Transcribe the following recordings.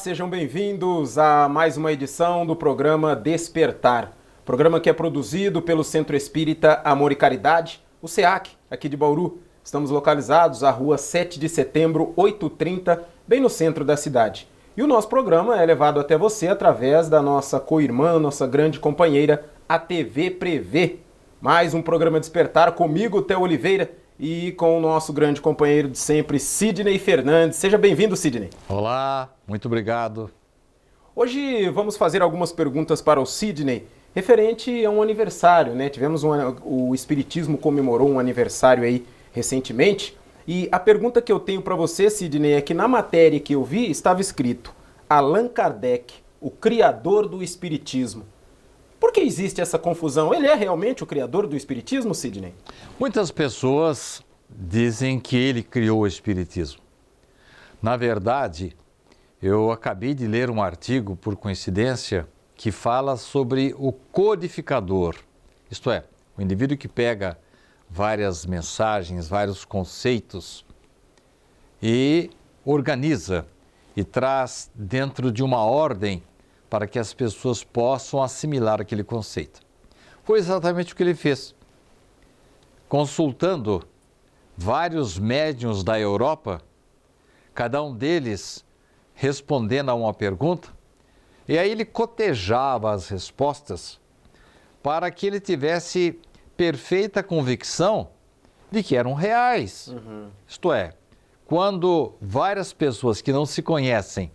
sejam bem-vindos a mais uma edição do programa Despertar. Programa que é produzido pelo Centro Espírita Amor e Caridade, o SEAC, aqui de Bauru. Estamos localizados à rua 7 de setembro, 830, bem no centro da cidade. E o nosso programa é levado até você através da nossa co-irmã, nossa grande companheira, a TV Prevê. Mais um programa Despertar comigo, Theo Oliveira, e com o nosso grande companheiro de sempre, Sidney Fernandes. Seja bem-vindo, Sidney. Olá, muito obrigado. Hoje vamos fazer algumas perguntas para o Sidney, referente a um aniversário, né? O Espiritismo comemorou um aniversário aí recentemente, e a pergunta que eu tenho para você, Sidney, é que na matéria que eu vi estava escrito Allan Kardec, o criador do Espiritismo. Por que existe essa confusão? Ele é realmente o criador do Espiritismo, Sidney? Muitas pessoas dizem que ele criou o Espiritismo. Na verdade, eu acabei de ler um artigo, por coincidência, que fala sobre o codificador. Isto é, o indivíduo que pega várias mensagens, vários conceitos e organiza e traz dentro de uma ordem para que as pessoas possam assimilar aquele conceito. Foi exatamente o que ele fez. Consultando vários médiuns da Europa, cada um deles respondendo a uma pergunta, e aí ele cotejava as respostas para que ele tivesse perfeita convicção de que eram reais. Isto é, quando várias pessoas que não se conhecem,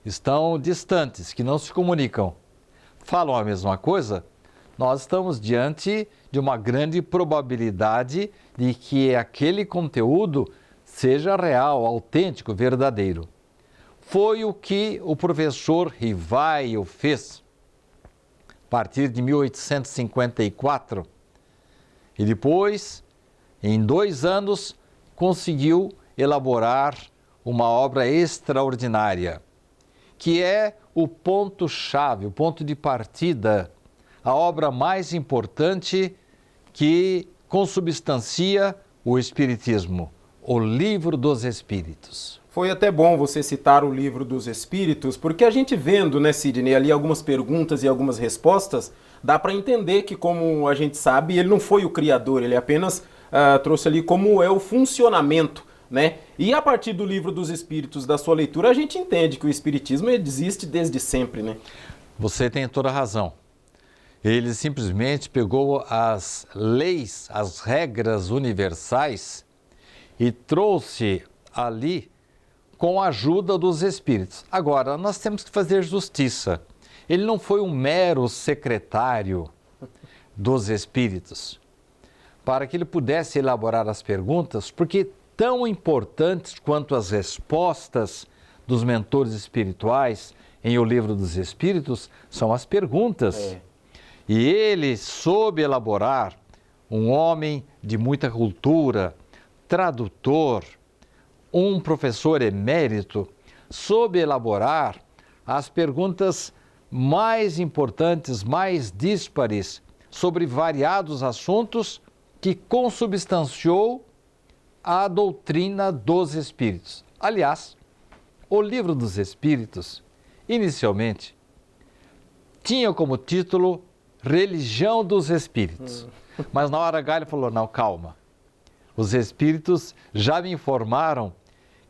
estão distantes, que não se comunicam, falam a mesma coisa, nós estamos diante de uma grande probabilidade de que aquele conteúdo seja real, autêntico, verdadeiro. Foi o que o professor Rivaio fez a partir de 1854 e depois, em 2 anos, conseguiu elaborar uma obra extraordinária, que é o ponto-chave, o ponto de partida, a obra mais importante que consubstancia o Espiritismo, o Livro dos Espíritos. Foi até bom você citar o Livro dos Espíritos, porque a gente vendo, né, Sidney, ali algumas perguntas e algumas respostas, dá para entender que, como a gente sabe, ele não foi o criador, ele apenas trouxe ali como é o funcionamento, né? E a partir do Livro dos Espíritos, da sua leitura, a gente entende que o Espiritismo existe desde sempre, né? Você tem toda a razão. Ele simplesmente pegou as leis, as regras universais e trouxe ali com a ajuda dos Espíritos. Agora, nós temos que fazer justiça. Ele não foi um mero secretário dos Espíritos para que ele pudesse elaborar as perguntas, porque tão importantes quanto as respostas dos mentores espirituais em O Livro dos Espíritos são as perguntas. E ele soube elaborar, um homem de muita cultura, tradutor, um professor emérito, soube elaborar as perguntas mais importantes, mais díspares, sobre variados assuntos que consubstanciou a doutrina dos Espíritos. Aliás, o Livro dos Espíritos, inicialmente, tinha como título Religião dos Espíritos. Mas na hora H ele falou, não, calma. Os Espíritos já me informaram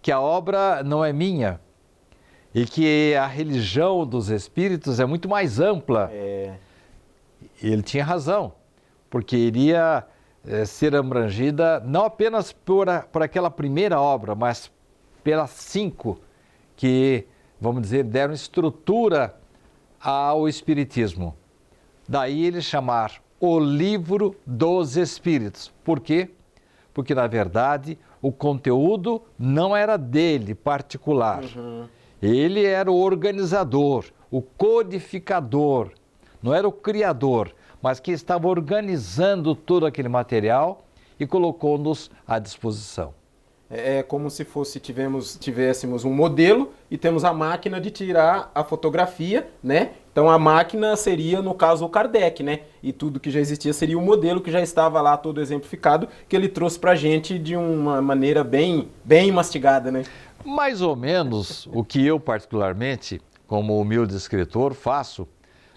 que a obra não é minha e que a religião dos Espíritos é muito mais ampla. E ele tinha razão, porque iria ser abrangida não apenas por aquela primeira obra, mas pelas 5 que, vamos dizer, deram estrutura ao Espiritismo. Daí ele chamar o Livro dos Espíritos. Por quê? Porque, na verdade, o conteúdo não era dele particular. Ele era o organizador, o codificador, não era o criador, mas que estava organizando todo aquele material e colocou-nos à disposição. É como se tivéssemos um modelo e temos a máquina de tirar a fotografia, né? Então a máquina seria, no caso, o Kardec, né? E tudo que já existia seria o modelo que já estava lá todo exemplificado, que ele trouxe pra gente de uma maneira bem mastigada, né? Mais ou menos o que eu particularmente, como humilde escritor, faço.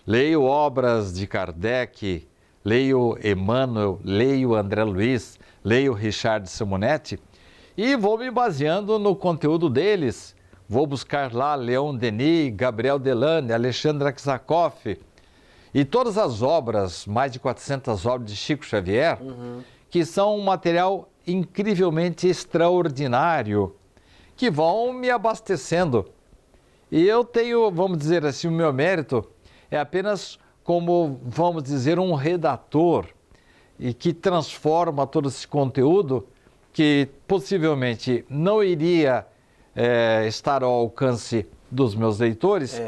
Leio obras de Kardec, leio Emmanuel, leio André Luiz, leio Richard Simonetti e vou me baseando no conteúdo deles. Vou buscar lá Leon Denis, Gabriel Delane, Alexandre Aksakoff e todas as obras, mais de 400 obras de Chico Xavier, que são um material incrivelmente extraordinário, que vão me abastecendo. E eu tenho, vamos dizer assim, o meu mérito é apenas como, vamos dizer, um redator e que transforma todo esse conteúdo que possivelmente não iria estar ao alcance dos meus leitores.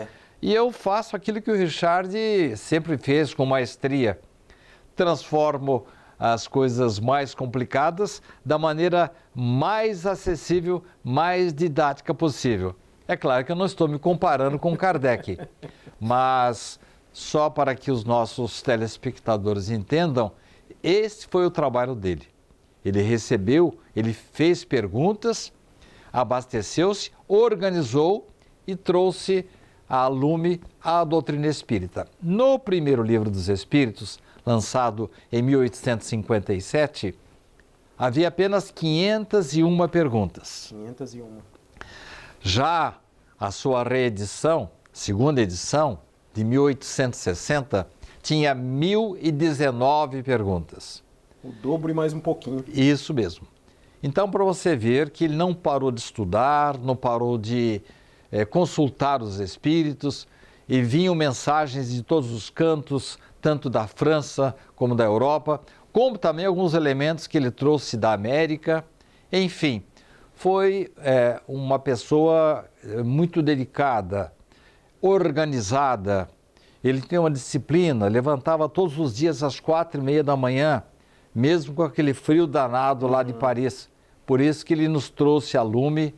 E eu faço aquilo que o Richard sempre fez com maestria. Transformo as coisas mais complicadas da maneira mais acessível, mais didática possível. É claro que eu não estou me comparando com Kardec, mas só para que os nossos telespectadores entendam, esse foi o trabalho dele. Ele recebeu, ele fez perguntas, abasteceu-se, organizou e trouxe a lume a doutrina espírita. No primeiro livro dos Espíritos, lançado em 1857, havia apenas 501 perguntas. 501. Já a sua reedição, segunda edição, de 1860, tinha 1.019 perguntas. O dobro e mais um pouquinho. Isso mesmo. Então, para você ver que ele não parou de estudar, não parou de consultar os espíritos, e vinham mensagens de todos os cantos, tanto da França como da Europa, como também alguns elementos que ele trouxe da América. Enfim, foi uma pessoa muito dedicada, organizada. Ele tinha uma disciplina, levantava todos os dias às 4h30 da manhã, mesmo com aquele frio danado lá de Paris. Por isso que ele nos trouxe a lume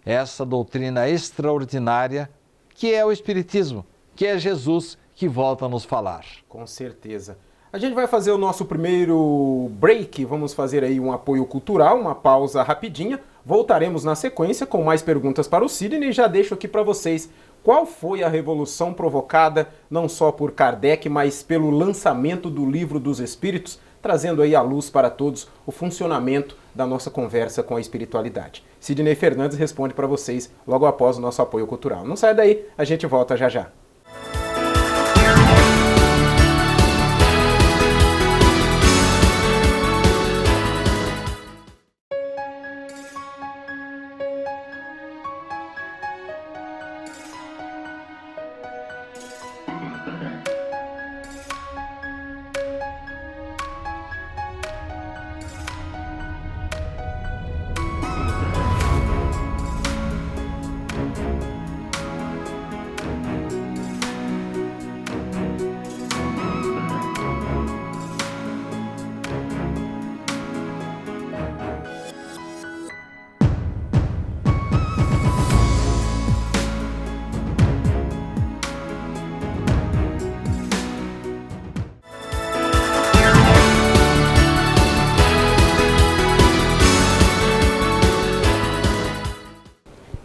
essa doutrina extraordinária que é o Espiritismo, que é Jesus que volta a nos falar. Com certeza. A gente vai fazer o nosso primeiro break, vamos fazer aí um apoio cultural, uma pausa rapidinha. Voltaremos na sequência com mais perguntas para o Sidney e já deixo aqui para vocês qual foi a revolução provocada não só por Kardec, mas pelo lançamento do Livro dos Espíritos, trazendo aí à luz para todos o funcionamento da nossa conversa com a espiritualidade. Sidney Fernandes responde para vocês logo após o nosso apoio cultural. Não sai daí, a gente volta já já.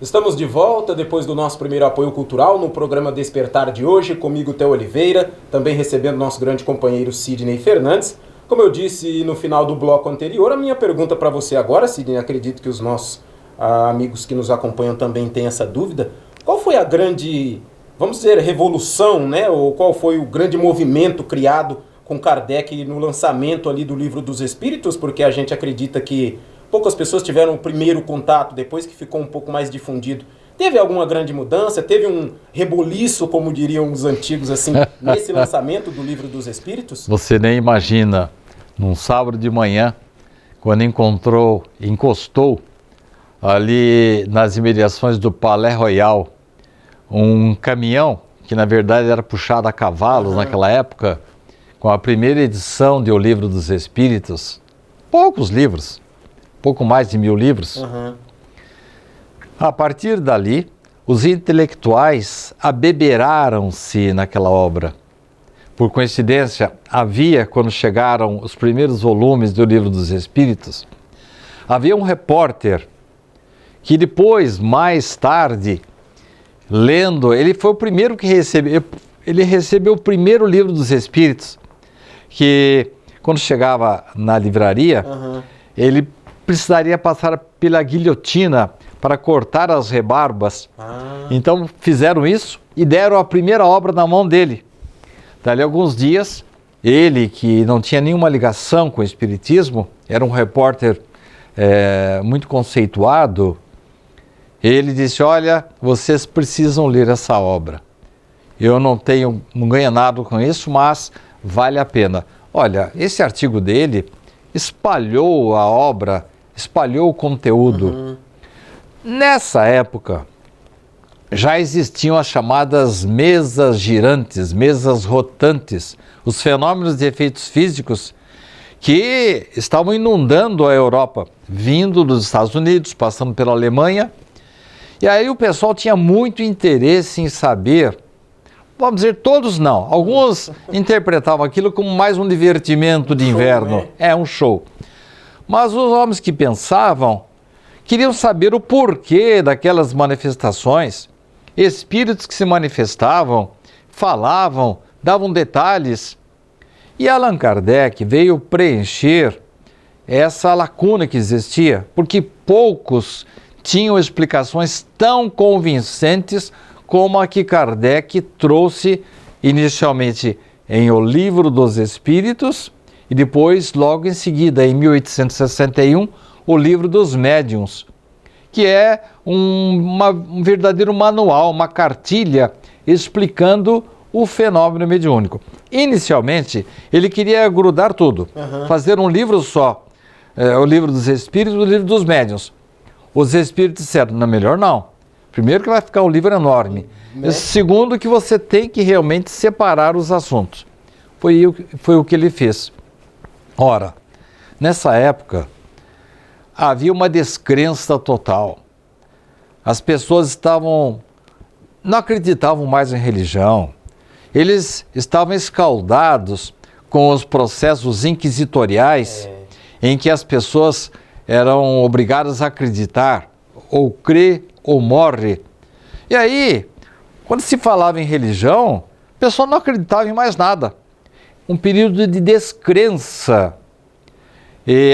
Estamos de volta depois do nosso primeiro apoio cultural no programa Despertar de hoje, comigo Theo Oliveira, também recebendo nosso grande companheiro Sidney Fernandes. Como eu disse no final do bloco anterior, a minha pergunta para você agora, Sidney, acredito que os nossos amigos que nos acompanham também têm essa dúvida. Qual foi a grande, vamos dizer, revolução, né? Ou qual foi o grande movimento criado com Kardec no lançamento ali do Livro dos Espíritos? Porque a gente acredita que poucas pessoas tiveram o primeiro contato, depois que ficou um pouco mais difundido. Teve alguma grande mudança? Teve um reboliço, como diriam os antigos, assim, nesse lançamento do Livro dos Espíritos? Você nem imagina, num sábado de manhã, quando encostou ali nas imediações do Palais Royal, um caminhão, que na verdade era puxado a cavalos naquela época, com a primeira edição de O Livro dos Espíritos, poucos livros, pouco mais de 1000 livros. A partir dali, os intelectuais abeberaram-se naquela obra. Por coincidência, havia, quando chegaram os primeiros volumes do Livro dos Espíritos, havia um repórter que depois, mais tarde, lendo, ele foi o primeiro que recebeu, ele recebeu o primeiro livro dos Espíritos, que quando chegava na livraria, ele precisaria passar pela guilhotina para cortar as rebarbas. Então fizeram isso e deram a primeira obra na mão dele. Dali a alguns dias, ele, que não tinha nenhuma ligação com o Espiritismo, era um repórter muito conceituado, ele disse: olha, vocês precisam ler essa obra. Eu não ganho nada com isso, mas vale a pena. Olha, esse artigo dele espalhou a obra, espalhou o conteúdo. Nessa época, já existiam as chamadas mesas girantes, mesas rotantes, os fenômenos de efeitos físicos que estavam inundando a Europa, vindo dos Estados Unidos, passando pela Alemanha. E aí o pessoal tinha muito interesse em saber, vamos dizer, todos não, alguns interpretavam aquilo como mais um divertimento de inverno, um show. Mas os homens que pensavam queriam saber o porquê daquelas manifestações, espíritos que se manifestavam, falavam, davam detalhes. E Allan Kardec veio preencher essa lacuna que existia, porque poucos tinham explicações tão convincentes como a que Kardec trouxe inicialmente em O Livro dos Espíritos e depois, logo em seguida, em 1861, O Livro dos Médiuns, que é um verdadeiro manual, uma cartilha explicando o fenômeno mediúnico. Inicialmente, ele queria grudar tudo, fazer um livro só, O Livro dos Espíritos e O Livro dos Médiuns. Os espíritos disseram: não, melhor não. Primeiro que vai ficar um livro enorme. Segundo que você tem que realmente separar os assuntos. Foi o que ele fez. Ora, nessa época, havia uma descrença total. As pessoas não acreditavam mais em religião. Eles estavam escaldados com os processos inquisitoriais em que as pessoas eram obrigadas a acreditar, ou crê ou morre. E aí, quando se falava em religião, o pessoal não acreditava em mais nada. Um período de descrença,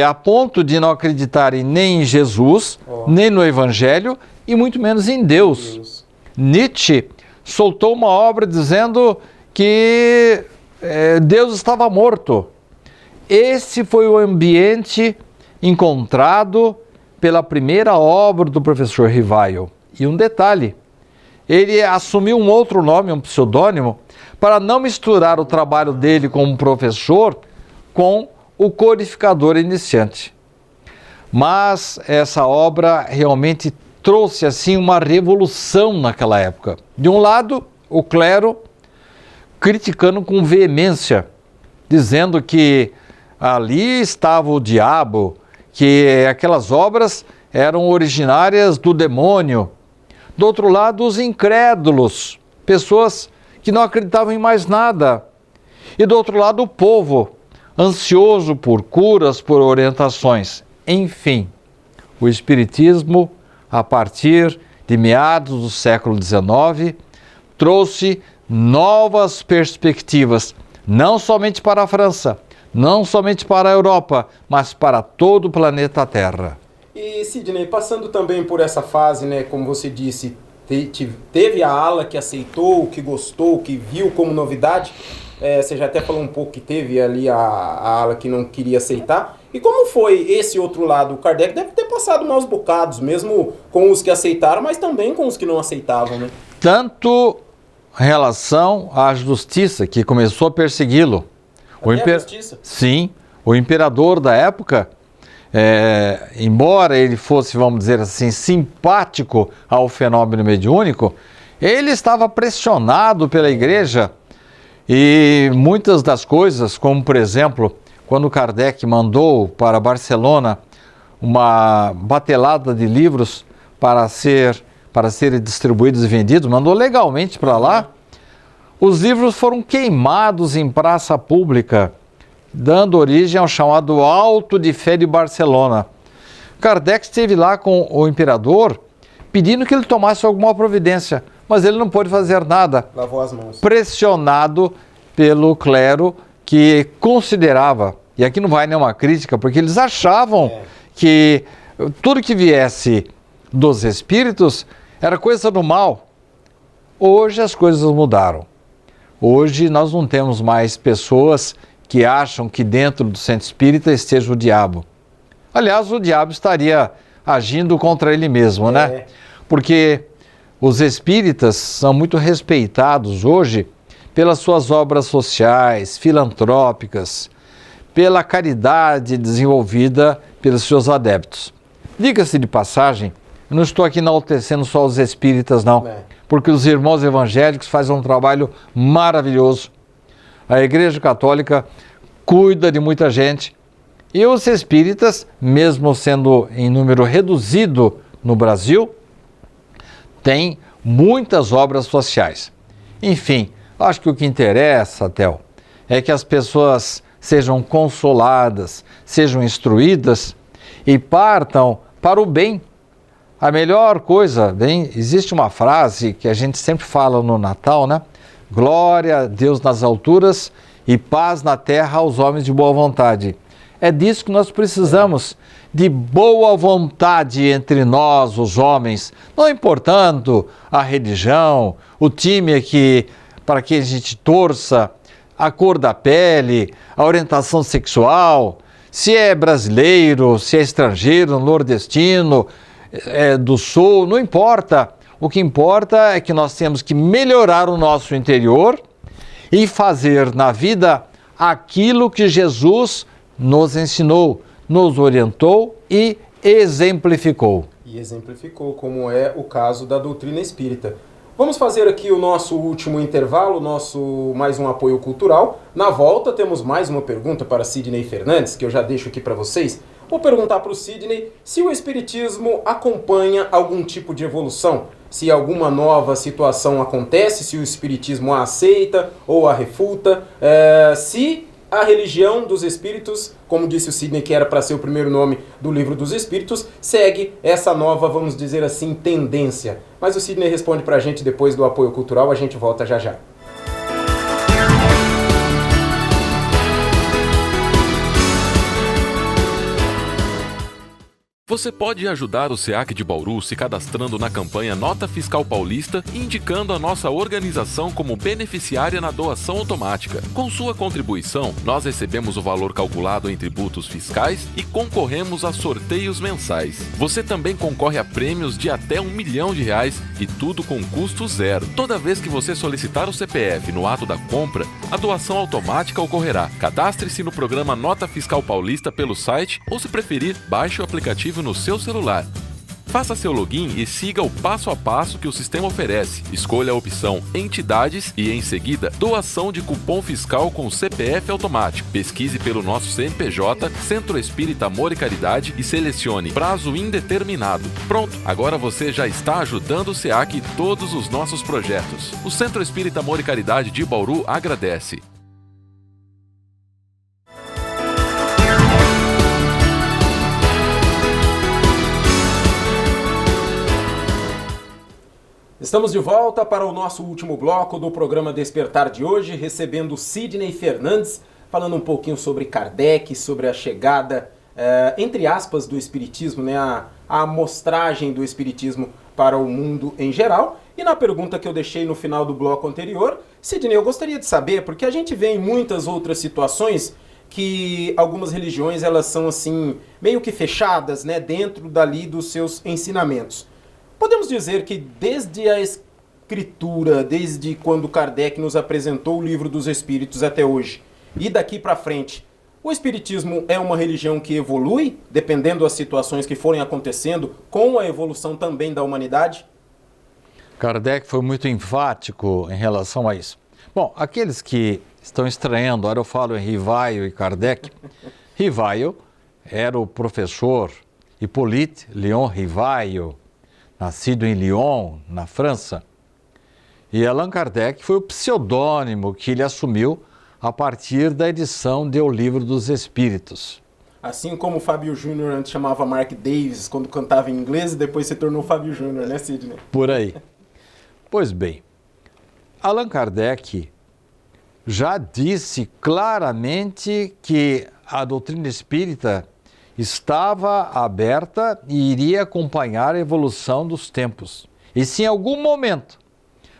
a ponto de não acreditarem nem em Jesus, nem no Evangelho, e muito menos em Deus. Nietzsche soltou uma obra dizendo que Deus estava morto. Esse foi o ambiente encontrado pela primeira obra do professor Rivaio. E um detalhe, ele assumiu um outro nome, um pseudônimo, para não misturar o trabalho dele como professor com o codificador iniciante. Mas essa obra realmente trouxe assim uma revolução naquela época. De um lado, o clero criticando com veemência, dizendo que ali estava o diabo, que aquelas obras eram originárias do demônio. Do outro lado, os incrédulos, pessoas que não acreditavam em mais nada. E do outro lado, o povo, ansioso por curas, por orientações. Enfim, o Espiritismo, a partir de meados do século XIX, trouxe novas perspectivas, não somente para a França, não somente para a Europa, mas para todo o planeta Terra. E, Sidney, passando também por essa fase, né, como você disse, teve a ala que aceitou, que gostou, que viu como novidade. Você já até falou um pouco que teve ali a ala que não queria aceitar. E como foi esse outro lado? O Kardec deve ter passado maus bocados, mesmo com os que aceitaram, mas também com os que não aceitavam, né? Tanto em relação à justiça, que começou a persegui-lo. A justiça? Sim, o imperador da época, embora ele fosse, vamos dizer assim, simpático ao fenômeno mediúnico, ele estava pressionado pela igreja e muitas das coisas, como por exemplo, quando Kardec mandou para Barcelona uma batelada de livros para serem distribuídos e vendidos, mandou legalmente para lá, os livros foram queimados em praça pública, dando origem ao chamado Auto de Fé de Barcelona. Kardec esteve lá com o imperador pedindo que ele tomasse alguma providência, mas ele não pôde fazer nada. Lavou as mãos. Pressionado pelo clero que considerava, e aqui não vai nenhuma crítica, porque eles achavam que tudo que viesse dos espíritos era coisa do mal. Hoje as coisas mudaram. Hoje nós não temos mais pessoas que acham que dentro do centro espírita esteja o diabo. Aliás, o diabo estaria agindo contra ele mesmo, né? Porque os espíritas são muito respeitados hoje pelas suas obras sociais, filantrópicas, pela caridade desenvolvida pelos seus adeptos. Diga-se de passagem, eu não estou aqui enaltecendo só os espíritas, não, porque os irmãos evangélicos fazem um trabalho maravilhoso. A Igreja Católica cuida de muita gente e os espíritas, mesmo sendo em número reduzido no Brasil, têm muitas obras sociais. Enfim, acho que o que interessa, Theo, é que as pessoas sejam consoladas, sejam instruídas e partam para o bem. A melhor coisa, existe uma frase que a gente sempre fala no Natal, né? Glória a Deus nas alturas e paz na terra aos homens de boa vontade. É disso que nós precisamos, de boa vontade entre nós, os homens, não importando a religião, o time para que a gente torça, a cor da pele, a orientação sexual, se é brasileiro, se é estrangeiro, nordestino, do sul, não importa. O que importa é que nós temos que melhorar o nosso interior e fazer na vida aquilo que Jesus nos ensinou, nos orientou e exemplificou. E exemplificou, como é o caso da doutrina espírita. Vamos fazer aqui o nosso último intervalo, mais um apoio cultural. Na volta temos mais uma pergunta para Sidney Fernandes, que eu já deixo aqui para vocês. Vou perguntar para o Sidney se o Espiritismo acompanha algum tipo de evolução, se alguma nova situação acontece, se o Espiritismo a aceita ou a refuta, se a religião dos Espíritos, como disse o Sidney, que era para ser o primeiro nome do Livro dos Espíritos, segue essa nova, vamos dizer assim, tendência. Mas o Sidney responde para a gente depois do apoio cultural, a gente volta já já. Você pode ajudar o SEAC de Bauru se cadastrando na campanha Nota Fiscal Paulista e indicando a nossa organização como beneficiária na doação automática. Com sua contribuição, nós recebemos o valor calculado em tributos fiscais e concorremos a sorteios mensais. Você também concorre a prêmios de até R$1 milhão e tudo com custo zero. Toda vez que você solicitar o CPF no ato da compra, a doação automática ocorrerá. Cadastre-se no programa Nota Fiscal Paulista pelo site ou, se preferir, baixe o aplicativo no seu celular. Faça seu login e siga o passo a passo que o sistema oferece. Escolha a opção Entidades e, em seguida, Doação de Cupom Fiscal com CPF Automático. Pesquise pelo nosso CNPJ, Centro Espírita Amor e Caridade, e selecione Prazo Indeterminado. Pronto, agora você já está ajudando o SEAC e todos os nossos projetos. O Centro Espírita Amor e Caridade de Bauru agradece. Estamos de volta para o nosso último bloco do programa Despertar de hoje, recebendo Sidney Fernandes, falando um pouquinho sobre Kardec, sobre a chegada, entre aspas, do Espiritismo, né, a amostragem do Espiritismo para o mundo em geral. E na pergunta que eu deixei no final do bloco anterior, Sidney, eu gostaria de saber, porque a gente vê em muitas outras situações que algumas religiões elas são assim, meio que fechadas, né, dentro dali dos seus ensinamentos. Podemos dizer que desde a escritura, desde quando Kardec nos apresentou o Livro dos Espíritos até hoje, e daqui para frente, o Espiritismo é uma religião que evolui, dependendo das situações que forem acontecendo, com a evolução também da humanidade? Kardec foi muito enfático em relação a isso. Bom, aqueles que estão estranhando, agora eu falo em Rivaio e Kardec. Rivaio era o professor Hippolyte Léon Rivaio, nascido em Lyon, na França, e Allan Kardec foi o pseudônimo que ele assumiu a partir da edição de O Livro dos Espíritos. Assim como o Fábio Júnior antes chamava Mark Davis quando cantava em inglês e depois se tornou Fábio Júnior, né, Sidney? Por aí. Pois bem, Allan Kardec já disse claramente que a doutrina espírita estava aberta e iria acompanhar a evolução dos tempos. E se em algum momento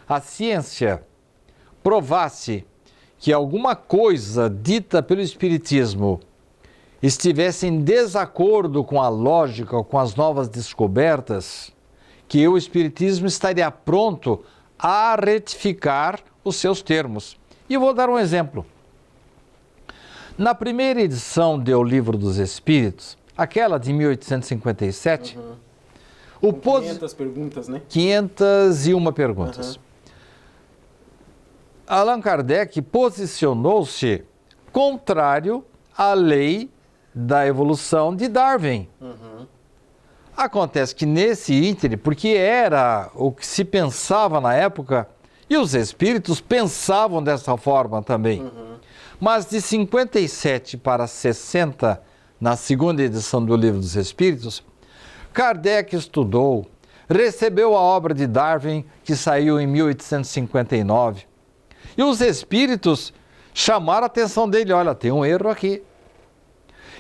a ciência provasse que alguma coisa dita pelo Espiritismo estivesse em desacordo com a lógica ou com as novas descobertas, que o Espiritismo estaria pronto a retificar os seus termos. E eu vou dar um exemplo. Na primeira edição do Livro dos Espíritos, aquela de 1857, o 500 perguntas, né? 501 perguntas. Allan Kardec posicionou-se contrário à lei da evolução de Darwin. Acontece que nesse íntere, porque era o que se pensava na época, e os espíritos pensavam dessa forma também. Mas de 57 para 60, na segunda edição do Livro dos Espíritos, Kardec estudou, recebeu a obra de Darwin, que saiu em 1859, e os espíritos chamaram a atenção dele, olha, tem um erro aqui.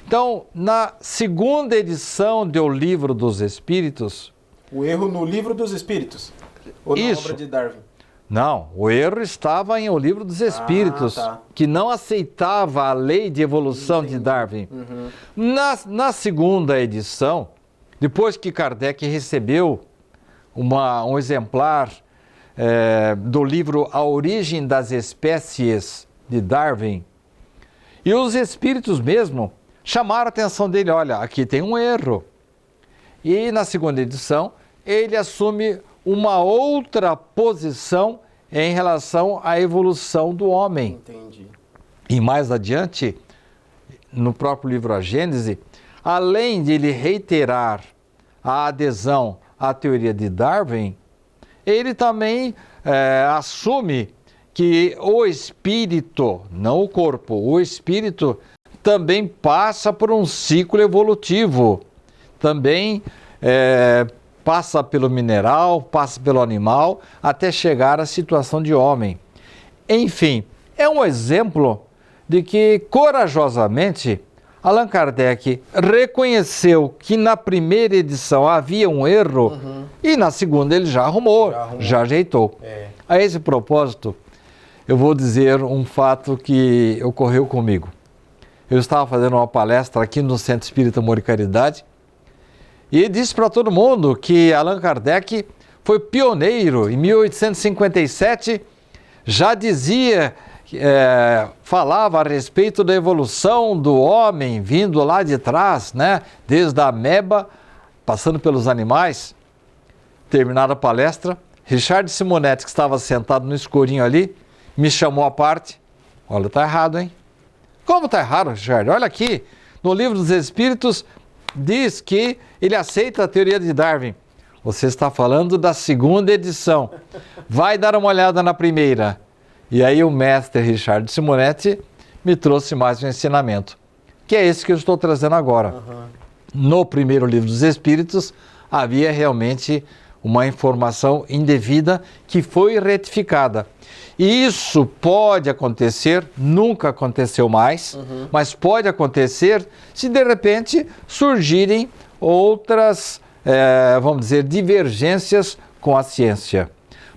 Então, na segunda edição do Livro dos Espíritos... O erro no Livro dos Espíritos? Ou na obra de Darwin? Não, o erro estava em O Livro dos Espíritos, que não aceitava a lei de evolução de Darwin. Na segunda edição, depois que Kardec recebeu um exemplar do livro A Origem das Espécies de Darwin, e os espíritos mesmo chamaram a atenção dele, olha, aqui tem um erro. E na segunda edição, ele assume uma outra posição em relação à evolução do homem. Entendi. E mais adiante, no próprio livro A Gênese, além de ele reiterar a adesão à teoria de Darwin, ele também assume que o espírito, não o corpo, o espírito também passa por um ciclo evolutivo, também passa pelo mineral, passa pelo animal, até chegar à situação de homem. Enfim, é um exemplo de que, corajosamente, Allan Kardec reconheceu que na primeira edição havia um erro e na segunda ele já arrumou, já ajeitou. A esse propósito, eu vou dizer um fato que ocorreu comigo. Eu estava fazendo uma palestra aqui no Centro Espírita Amor e Caridade e disse para todo mundo que Allan Kardec foi pioneiro. Em 1857 já dizia, falava a respeito da evolução do homem vindo lá de trás, né? Desde a ameba, passando pelos animais. Terminada a palestra, Richard Simonetti, que estava sentado no escurinho ali, me chamou à parte. Olha, tá errado, hein? Como tá errado, Richard? Olha aqui, no Livro dos Espíritos diz que ele aceita a teoria de Darwin. Você está falando da segunda edição. Vai dar uma olhada na primeira. E aí o mestre Richard Simonetti me trouxe mais um ensinamento, que é esse que eu estou trazendo agora. No primeiro Livro dos Espíritos havia realmente uma informação indevida que foi retificada. E isso pode acontecer, nunca aconteceu mais, mas pode acontecer se de repente surgirem outras, vamos dizer, divergências com a ciência.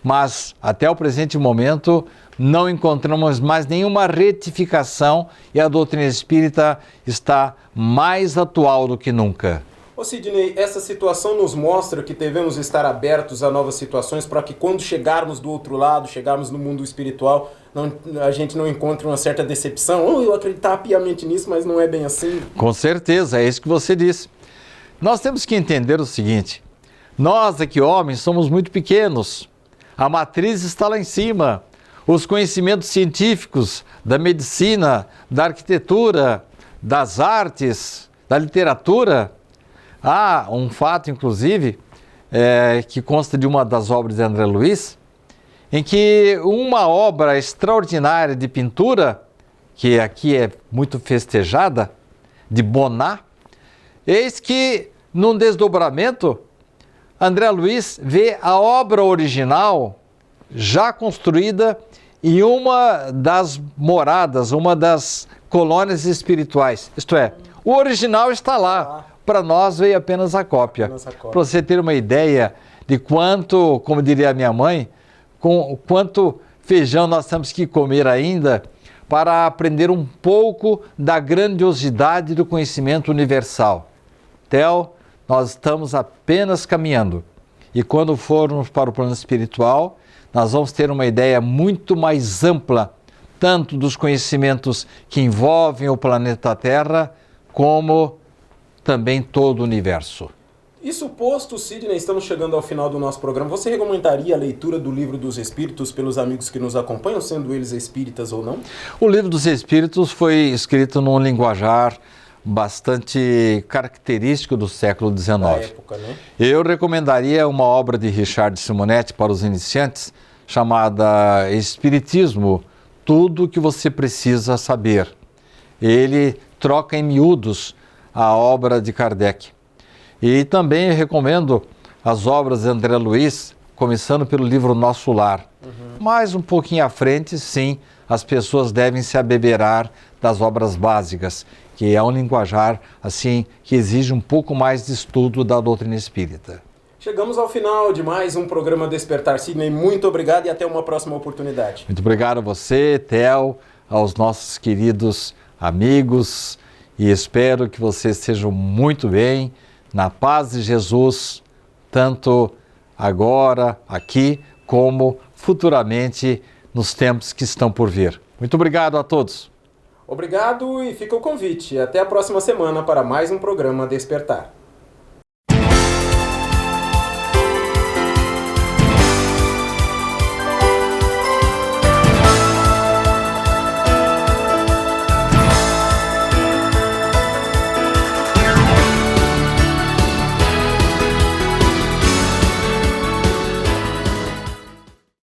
Mas até o presente momento não encontramos mais nenhuma retificação e a doutrina espírita está mais atual do que nunca. Ô Sidney, essa situação nos mostra que devemos estar abertos a novas situações para que quando chegarmos do outro lado, chegarmos no mundo espiritual, a gente não encontre uma certa decepção. Eu acreditava piamente nisso, mas não é bem assim. Com certeza, é isso que você disse. Nós temos que entender o seguinte, nós aqui homens somos muito pequenos, a matriz está lá em cima, os conhecimentos científicos da medicina, da arquitetura, das artes, da literatura. Há um fato, inclusive, que consta de uma das obras de André Luiz, em que uma obra extraordinária de pintura, que aqui é muito festejada, de Boná, eis que, num desdobramento, André Luiz vê a obra original já construída em uma das moradas, uma das colônias espirituais. Isto é, o original está lá, para nós veio apenas a cópia. Para você ter uma ideia de quanto, como diria a minha mãe, quanto feijão nós temos que comer ainda para aprender um pouco da grandiosidade do conhecimento universal. Theo, nós estamos apenas caminhando. E quando formos para o plano espiritual, nós vamos ter uma ideia muito mais ampla, tanto dos conhecimentos que envolvem o planeta Terra, como também todo o universo. Isso posto, Sidney, estamos chegando ao final do nosso programa. Você recomendaria a leitura do Livro dos Espíritos pelos amigos que nos acompanham, sendo eles espíritas ou não? O Livro dos Espíritos foi escrito num linguajar bastante característico do século XIX. Da época, né? Eu recomendaria uma obra de Richard Simonetti para os iniciantes, chamada Espiritismo, Tudo o que você precisa saber. Ele troca em miúdos a obra de Kardec. E também recomendo as obras de André Luiz, começando pelo livro Nosso Lar. Mais um pouquinho à frente, sim, as pessoas devem se abeberar das obras básicas, que é um linguajar assim que exige um pouco mais de estudo da doutrina espírita. Chegamos ao final de mais um programa Despertar. Sidney, muito obrigado e até uma próxima oportunidade. Muito obrigado a você, Theo, aos nossos queridos amigos, e espero que vocês estejam muito bem, na paz de Jesus, tanto agora, aqui, como futuramente nos tempos que estão por vir. Muito obrigado a todos. Obrigado e fica o convite. Até a próxima semana para mais um programa Despertar.